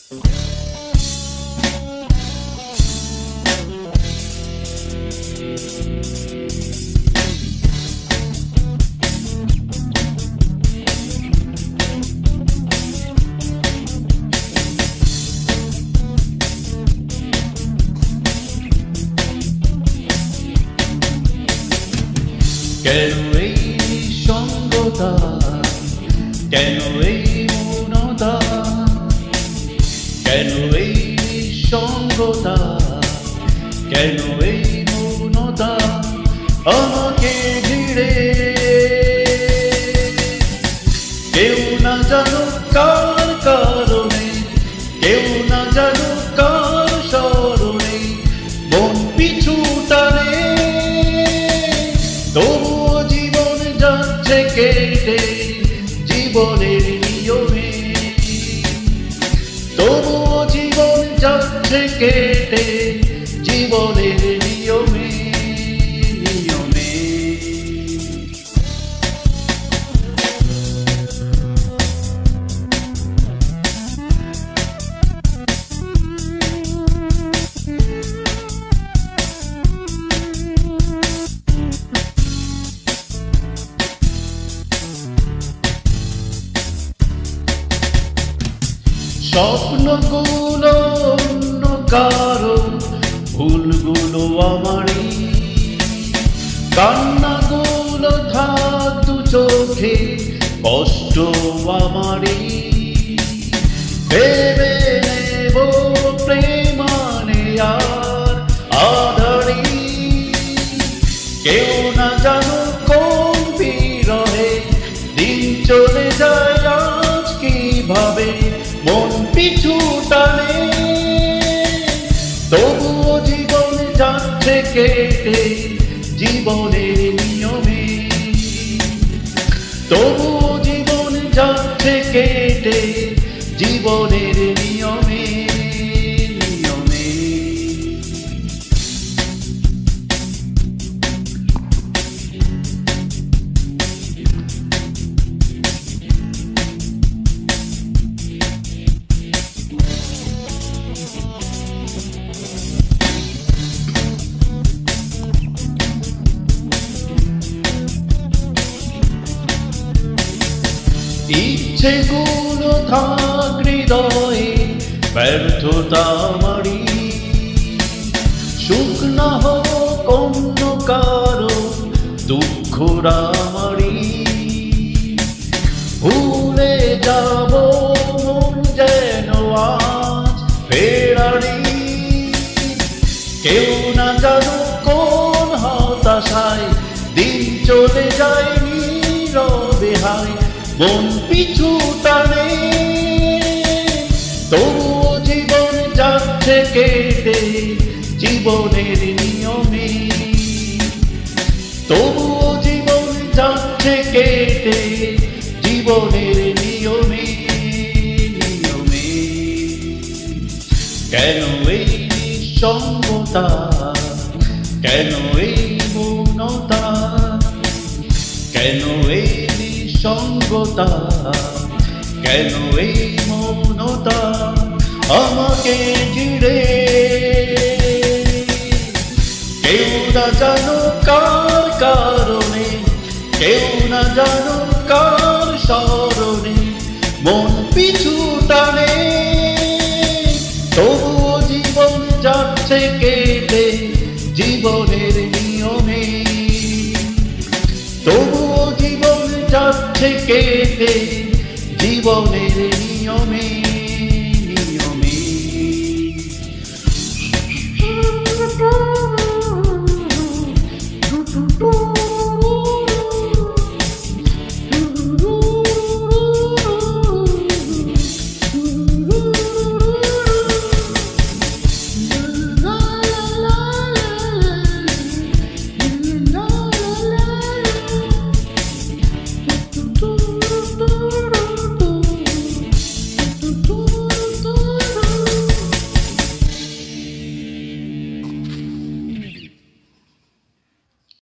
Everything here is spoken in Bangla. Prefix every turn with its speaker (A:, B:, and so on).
A: কেন এই সঙ্গতা, কেন এই মৌনতা, কেন এই সঙ্গতা, কেন এই মৌনতা আমাকে ঘিরে? কেউ না জানো কার কারণে, কেউ না জানো কার স্মরণে মন পিছু টানে। তবুও জীবন যাচ্ছে কেটে জীবনের নিয়মে, তবুও জীবন যাচ্ছে কেটে জীবনের নিয়মে নিয়মে। স্বপ্নগুলো অন্য কারো, ভুলগুলো আমারই, কান্নাগুলো থাক দু চোখে, কষ্ট আমারই। ভেবে নেব প্রেমানে আর আধারি, কেউ না জানো কোন বিরহে দিন চলে যায় আজ কিভাবে মন পিছু টানে। তবুও জীবন যাচ্ছে কেটে জীবনের নিয়মে, তবুও জীবন যাচ্ছে কেটে জীবনের নিয়মে নিয়মে। ইচ্ছেগুলো থাক হৃদয়ে, ব্যর্থতা আমারই, সুখ না হোক অন্য কারো, দুঃখরা আমারই। ভুলে যাব মন যেন আজ ফেরারি, কেউ না জানো কোন হতাশায় দিন চলে যায় নীরবে হায় মন পিছু টানে। তবুও জীবন যাচ্ছে কেটে জীবনের নিয়মে, তবুও জীবন যাচ্ছে কেটে জীবনের নিয়মে নিয়মে। কেন এই নিঃসঙ্গতা, কেন এই মৌনতা, কেন এই সঙ্গতা, কেন এই মৌনতা আমাকে ঘিরে? কেউ না জানো কার কারণে, কেউ না জানো কার স্মরণে মন পিছু টানে। তবুও জীবন যাচ্ছে কেটে জীবনের নিয়মে, তবুও জীবন যাচ্ছে কেটে জীবনের নিয়মে।